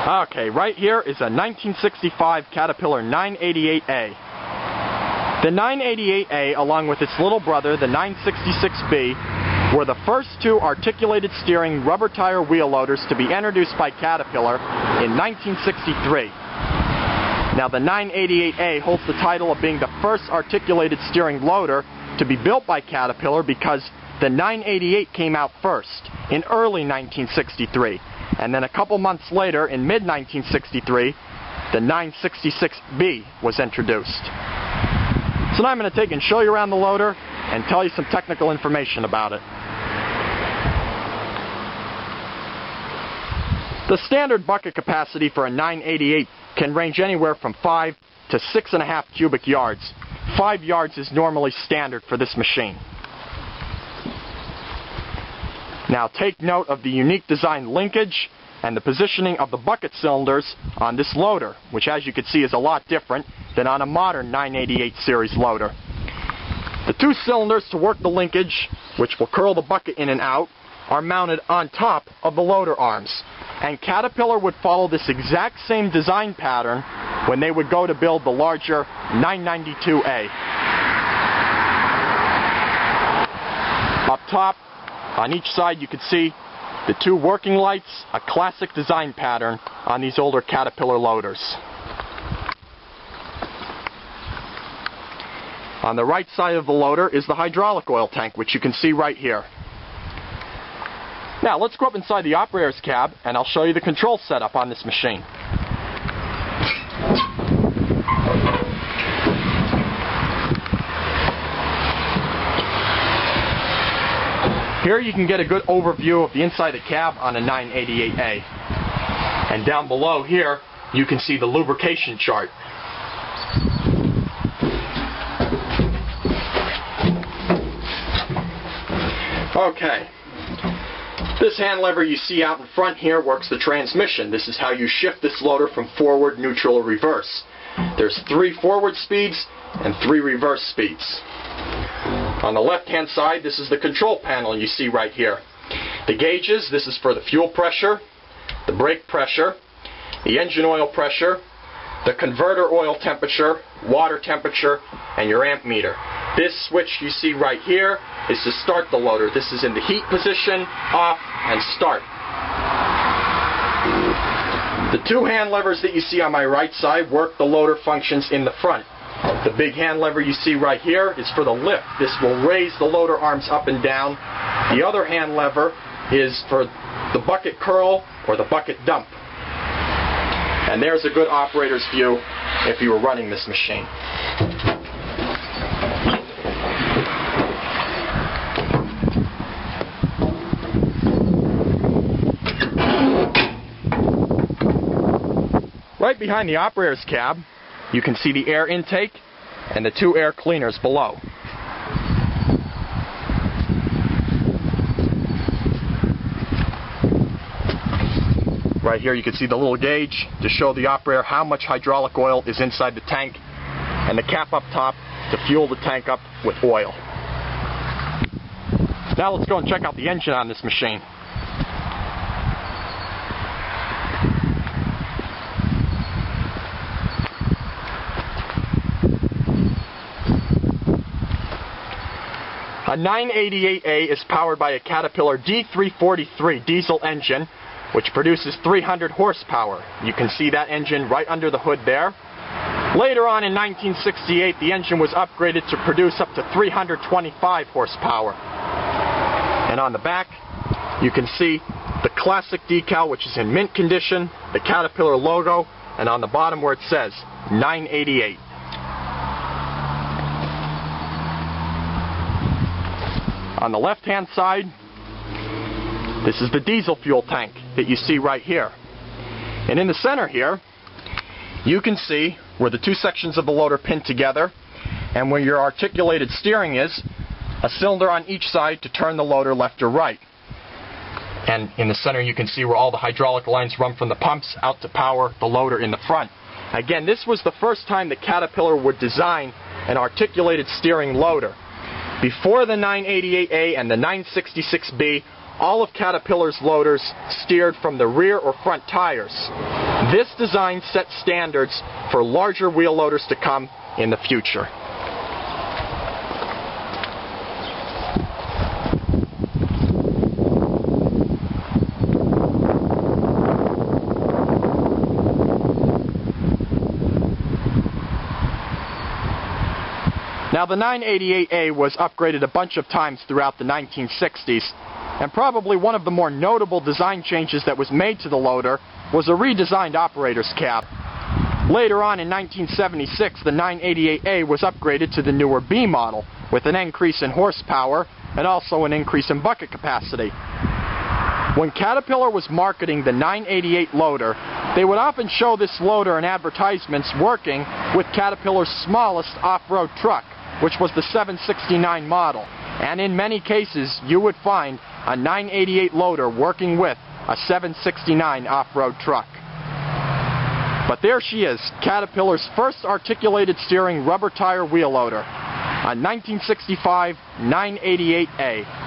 Okay, right here is a 1965 Caterpillar 988A. The 988A, along with its little brother, the 966B, were the first two articulated steering rubber tire wheel loaders to be introduced by Caterpillar in 1963. Now the 988A holds the title of being the first articulated steering loader to be built by Caterpillar because the 988 came out first in early 1963. And then a couple months later, in mid-1963, the 966B was introduced. So now I'm going to take and show you around the loader and tell you some technical information about it. The standard bucket capacity for a 988 can range anywhere from 5 to 6.5 cubic yards. 5 yards is normally standard for this machine. Now take note of the unique design linkage and the positioning of the bucket cylinders on this loader, which as you can see is a lot different than on a modern 988 series loader. The two cylinders to work the linkage, which will curl the bucket in and out, are mounted on top of the loader arms. And Caterpillar would follow this exact same design pattern when they would go to build the larger 992A. Up top, on each side, you can see the two working lights, a classic design pattern on these older Caterpillar loaders. On the right side of the loader is the hydraulic oil tank, which you can see right here. Now let's go up inside the operator's cab and I'll show you the control setup on this machine. Here you can get a good overview of the inside of the cab on a 988A. And down below here you can see the lubrication chart. Okay. This hand lever you see out in front here works the transmission. This is how you shift this loader from forward, neutral, or reverse. There's 3 forward speeds and 3 reverse speeds. On the left hand side, this is the control panel you see right here. The gauges, this is for the fuel pressure, the brake pressure, the engine oil pressure, the converter oil temperature, water temperature, and your amp meter. This switch you see right here is to start the loader. This is in the heat position, off, and start. The 2 hand levers that you see on my right side work the loader functions in the front. The big hand lever you see right here is for the lift. This will raise the loader arms up and down. The other hand lever is for the bucket curl or the bucket dump. And there's a good operator's view if you were running this machine. Right behind the operator's cab, you can see the air intake and the 2 air cleaners below. Right here you can see the little gauge to show the operator how much hydraulic oil is inside the tank, and the cap up top to fuel the tank up with oil. Now let's go and check out the engine on this machine. A 988A is powered by a Caterpillar D343 diesel engine, which produces 300 horsepower. You can see that engine right under the hood there. Later on in 1968, the engine was upgraded to produce up to 325 horsepower. And on the back, you can see the classic decal, which is in mint condition, the Caterpillar logo, and on the bottom where it says 988. On the left-hand side, this is the diesel fuel tank that you see right here. And in the center here, you can see where the 2 sections of the loader pin together and where your articulated steering is, a cylinder on each side to turn the loader left or right. And in the center you can see where all the hydraulic lines run from the pumps out to power the loader in the front. Again, this was the first time that Caterpillar would design an articulated steering loader. Before the 988A and the 966B, all of Caterpillar's loaders steered from the rear or front tires. This design set standards for larger wheel loaders to come in the future. Now, the 988A was upgraded a bunch of times throughout the 1960s, and probably one of the more notable design changes that was made to the loader was a redesigned operator's cab. Later on in 1976, the 988A was upgraded to the newer B model, with an increase in horsepower and also an increase in bucket capacity. When Caterpillar was marketing the 988 loader, they would often show this loader in advertisements working with Caterpillar's smallest off-road truck, which was the 769 model. And in many cases, you would find a 988 loader working with a 769 off-road truck. But there she is, Caterpillar's first articulated steering rubber tire wheel loader, a 1965 988A.